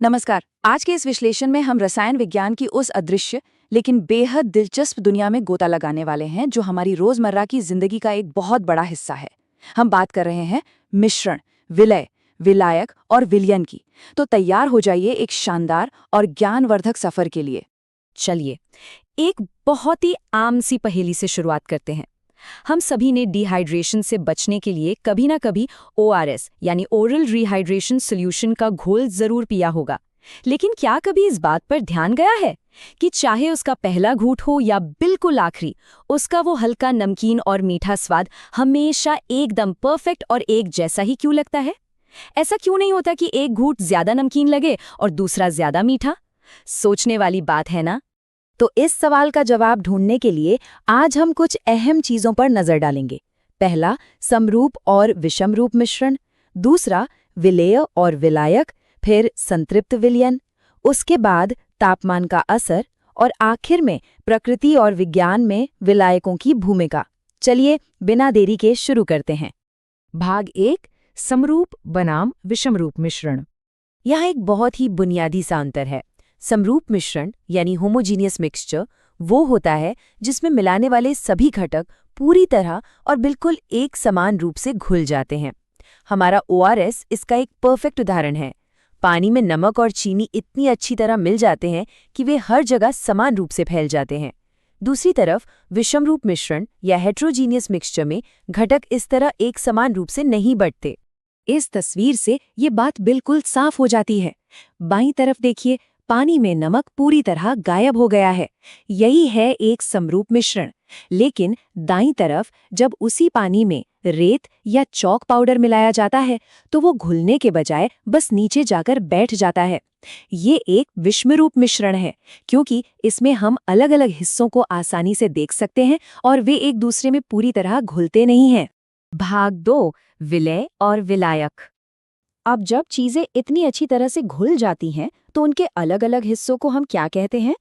नमस्कार। आज के इस विश्लेषण में हम रसायन विज्ञान की उस अदृश्य लेकिन बेहद दिलचस्प दुनिया में गोता लगाने वाले हैं जो हमारी रोजमर्रा की जिंदगी का एक बहुत बड़ा हिस्सा है। हम बात कर रहे हैं मिश्रण, विलय, विलायक और विलयन की। तो तैयार हो जाइए एक शानदार और ज्ञानवर्धक सफर के लिए। चलिए, एक बहुत ही आम सी पहेली से शुरुआत करते हैं। हम सभी ने डिहाइड्रेशन से बचने के लिए कभी ना कभी ORS यानी ओरल रिहाइड्रेशन सॉल्यूशन का घोल जरूर पिया होगा। लेकिन क्या कभी इस बात पर ध्यान गया है कि चाहे उसका पहला घूंट हो या बिल्कुल आखिरी, उसका वो हल्का नमकीन और मीठा स्वाद हमेशा एकदम परफेक्ट और एक जैसा ही क्यों लगता है? ऐसा क्यों नहीं होता कि एक घूंट ज्यादा नमकीन लगे और दूसरा ज्यादा मीठा? सोचने वाली बात है ना? तो इस सवाल का जवाब ढूंढने के लिए आज हम कुछ अहम चीजों पर नजर डालेंगे। पहला, समरूप और विषमरूप मिश्रण। दूसरा, विलेय और विलायक। फिर संतृप्त विलयन। उसके बाद तापमान का असर और आखिर में प्रकृति और विज्ञान में विलायकों की भूमिका। चलिए बिना देरी के शुरू करते हैं। भाग 1, समरूप बनाम विषमरूप मिश्रण। यहाँ एक बहुत ही बुनियादी सा अंतर है। समरूप मिश्रण यानी होमोजीनियस मिक्सचर वो होता है जिसमें मिलाने वाले सभी घटक पूरी तरह और बिल्कुल एक समान रूप से घुल जाते हैं। हमारा ORS इसका एक परफेक्ट उदाहरण है। पानी में नमक और चीनी इतनी अच्छी तरह मिल जाते हैं कि वे हर जगह समान रूप से फैल जाते हैं। दूसरी तरफ विषमरूप मिश्रण या हेट्रोजीनियस मिक्सचर में घटक इस तरह एक समान रूप से नहीं बढ़ते। इस तस्वीर से ये बात बिल्कुल साफ हो जाती है। बाईं तरफ देखिए, पानी में नमक पूरी तरह गायब हो गया है। यही है एक समरूप मिश्रण। लेकिन दाईं तरफ जब उसी पानी में रेत या चॉक पाउडर मिलाया जाता है तो वो घुलने के बजाय बस नीचे जाकर बैठ जाता है। ये एक विषमरूप मिश्रण है क्योंकि इसमें हम अलग-अलग हिस्सों को आसानी से देख सकते हैं और वे एक दूसरे में पूरी तरह घुलते नहीं हैं। भाग 2, विलय और विलायक। अब जब चीजें इतनी अच्छी तरह से घुल जाती हैं तो उनके अलग-अलग हिस्सों को हम क्या कहते हैं?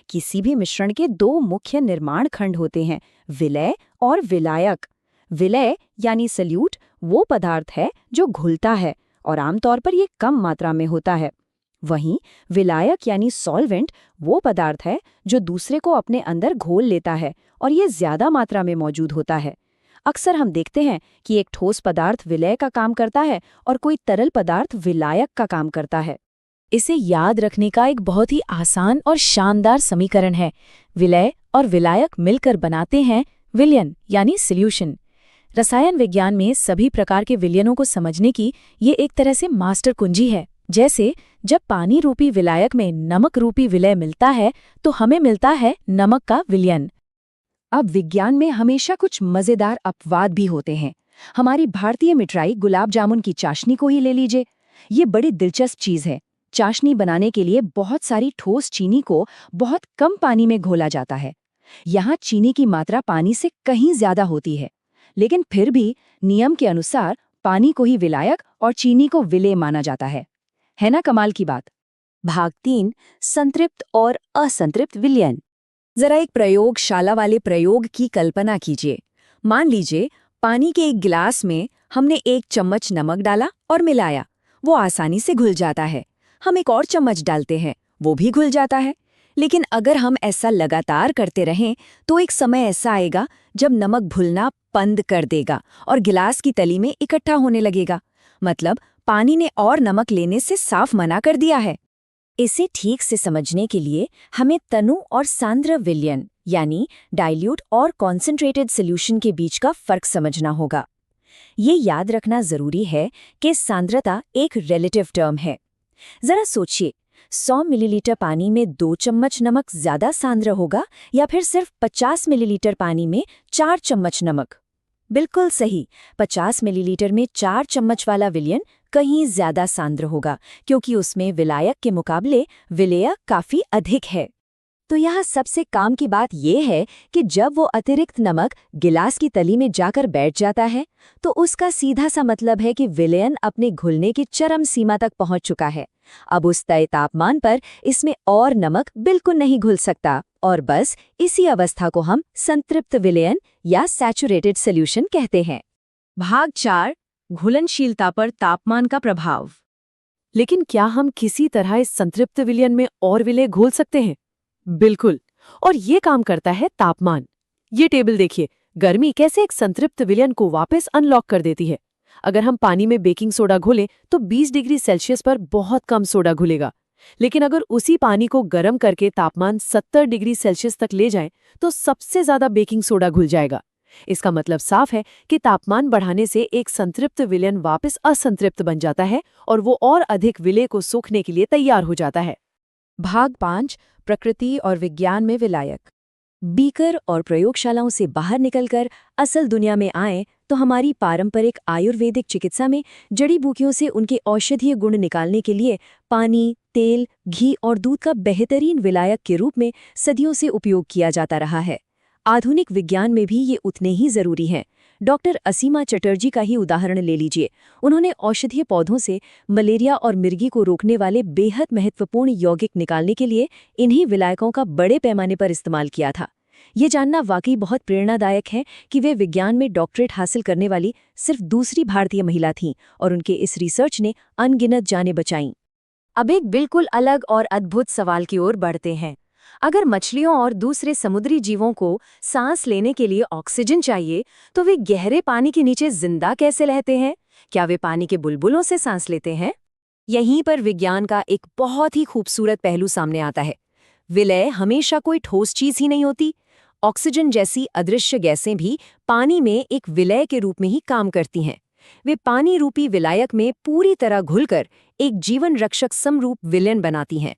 किसी भी मिश्रण के दो मुख्य निर्माण खंड होते हैं, विलय और विलायक। विलय यानी सल्यूट वो पदार्थ है जो घुलता है और आमतौर पर ये कम मात्रा में होता है। वहीं विलायक यानी सॉल्वेंट वो पदार्थ है जो दूसरे को अपने अंदर घोल लेता है और ये ज्यादा मात्रा में मौजूद होता है। अक्सर हम देखते हैं कि एक ठोस पदार्थ विलय का काम करता है और कोई तरल पदार्थ विलायक का काम करता है। इसे याद रखने का एक बहुत ही आसान और शानदार समीकरण है। विलय और विलायक मिलकर बनाते हैं विलयन यानी सॉल्यूशन। रसायन विज्ञान में सभी प्रकार के विलयनों को समझने की ये एक तरह से मास्टर कुंजी है। जैसे जब पानी रूपी विलायक में नमक रूपी विलय मिलता है तो हमें मिलता है नमक का विलयन। अब विज्ञान में हमेशा कुछ मजेदार अपवाद भी होते हैं। हमारी भारतीय मिठाई गुलाब जामुन की चाशनी को ही ले लीजिए। ये बड़ी दिलचस्प चीज है। चाशनी बनाने के लिए बहुत सारी ठोस चीनी को बहुत कम पानी में घोला जाता है। यहाँ चीनी की मात्रा पानी से कहीं ज्यादा होती है, लेकिन फिर भी नियम के अनुसार पानी को ही विलायक और चीनी को विलेय माना जाता है ना कमाल की बात। भाग 3, संतृप्त और असंतृप्त विलयन। जरा एक प्रयोगशाला वाले प्रयोग की कल्पना कीजिए। मान लीजिए पानी के एक गिलास में हमने 1 चम्मच नमक डाला और मिलाया। वो आसानी से घुल जाता है। हम एक और चम्मच डालते हैं, वो भी घुल जाता है। लेकिन अगर हम ऐसा लगातार करते रहें तो एक समय ऐसा आएगा जब नमक घुलना बंद कर देगा और गिलास की तली में इकट्ठा होने लगेगा। मतलब पानी ने और नमक लेने से साफ मना कर दिया है। इसे ठीक से समझने के लिए हमें तनु और सांद्र विलयन यानी डाइल्यूट और कॉन्सेंट्रेटेड सॉल्यूशन के बीच का फर्क समझना होगा। ये याद रखना जरूरी है कि सांद्रता एक रिलेटिव टर्म है। जरा सोचिए, 100 मिलीलीटर पानी में 2 चम्मच नमक ज्यादा सांद्र होगा या फिर सिर्फ 50 मिलीलीटर पानी में 4 चम्मच नमक? बिल्कुल सही, 50 मिलीलीटर में 4 चम्मच वाला विलयन कहीं ज्यादा सांद्र होगा क्योंकि उसमें विलायक के मुकाबले विलेय काफी अधिक है। तो यहाँ सबसे काम की बात यह है कि जब वो अतिरिक्त नमक गिलास की तली में जाकर बैठ जाता है तो उसका सीधा सा मतलब है कि विलयन अपने घुलने की चरम सीमा तक पहुंच चुका है। अब उस तय तापमान पर इसमें और नमक बिल्कुल नहीं घुल सकता और बस इसी अवस्था को हम संतृप्त विलयन या सैचुरेटेड सॉल्यूशन कहते हैं। भाग 4, घुलनशीलता पर तापमान का प्रभाव। लेकिन क्या हम किसी तरह इस संतृप्त विलयन में और विलय घोल सकते हैं? बिल्कुल। और ये काम करता है तापमान। ये टेबल देखिए, गर्मी कैसे एक संतृप्त विलयन को वापस अनलॉक कर देती है। अगर हम पानी में बेकिंग सोडा घोलें तो 20 डिग्री सेल्सियस पर बहुत कम सोडा घुलेगा। लेकिन अगर उसी पानी को गर्म करके तापमान 70 डिग्री सेल्सियस तक ले जाएं तो सबसे ज्यादा बेकिंग सोडा घुल जाएगा। इसका मतलब साफ है कि तापमान बढ़ाने से एक संतृप्त विलयन वापस असंतृप्त बन जाता है और वो और अधिक विलय को सोखने के लिए तैयार हो जाता है। भाग 5 प्रकृति और विज्ञान में विलायक। बीकर और प्रयोगशालाओं से बाहर निकलकर असल दुनिया में आए तो हमारी पारंपरिक आयुर्वेदिक चिकित्सा में जड़ी बूटियों से उनके औषधीय गुण निकालने के लिए पानी, तेल, घी और दूध का बेहतरीन विलायक के रूप में सदियों से उपयोग किया जाता रहा है। आधुनिक विज्ञान में भी ये उतने ही जरूरी हैं। डॉक्टर असीमा चटर्जी का ही उदाहरण ले लीजिए। उन्होंने औषधीय पौधों से मलेरिया और मिर्गी को रोकने वाले बेहद महत्वपूर्ण यौगिक निकालने के लिए इन्हीं विलायकों का बड़े पैमाने पर इस्तेमाल किया था। ये जानना वाकई बहुत प्रेरणादायक है कि वे विज्ञान में डॉक्टरेट हासिल करने वाली सिर्फ दूसरी भारतीय महिला थीं और उनके इस रिसर्च ने अनगिनत जानें बचाईं। अब एक बिल्कुल अलग और अद्भुत सवाल की ओर बढ़ते हैं। अगर मछलियों और दूसरे समुद्री जीवों को सांस लेने के लिए ऑक्सीजन चाहिए, तो वे गहरे पानी के नीचे जिंदा कैसे रहते हैं? क्या वे पानी के बुलबुलों से सांस लेते हैं? यहीं पर विज्ञान का एक बहुत ही खूबसूरत पहलू सामने आता है। विलय हमेशा कोई ठोस चीज ही नहीं होती। ऑक्सीजन जैसी अदृश्य गैसें भी पानी में एक विलय के रूप में ही काम करती हैं। वे पानी रूपी विलायक में पूरी तरह घुलकर एक जीवन रक्षक समरूप विलयन बनाती हैं।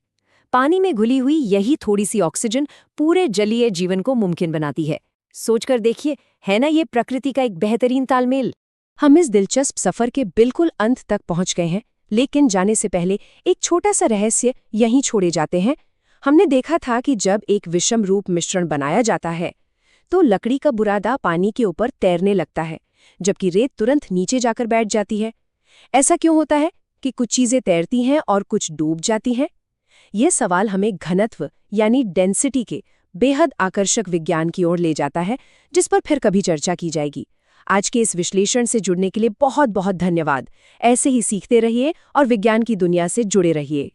पानी में घुली हुई यही थोड़ी सी ऑक्सीजन पूरे जलीय जीवन को मुमकिन बनाती है। सोचकर देखिए, है ना ये प्रकृति का एक बेहतरीन तालमेल। हम इस दिलचस्प सफर के बिल्कुल अंत तक पहुंच गए हैं, लेकिन जाने से पहले एक छोटा सा रहस्य यहीं छोड़े जाते हैं। हमने देखा था कि जब एक विषम रूप मिश्रण बनाया जाता है तो लकड़ी का बुरादा पानी के ऊपर तैरने लगता है, जबकि रेत तुरंत नीचे जाकर बैठ जाती है। ऐसा क्यों होता है कि कुछ चीजें तैरती हैं और कुछ डूब जाती हैं? ये सवाल हमें घनत्व यानी डेंसिटी के बेहद आकर्षक विज्ञान की ओर ले जाता है, जिस पर फिर कभी चर्चा की जाएगी। आज के इस विश्लेषण से जुड़ने के लिए बहुत बहुत धन्यवाद। ऐसे ही सीखते रहिए और विज्ञान की दुनिया से जुड़े रहिए।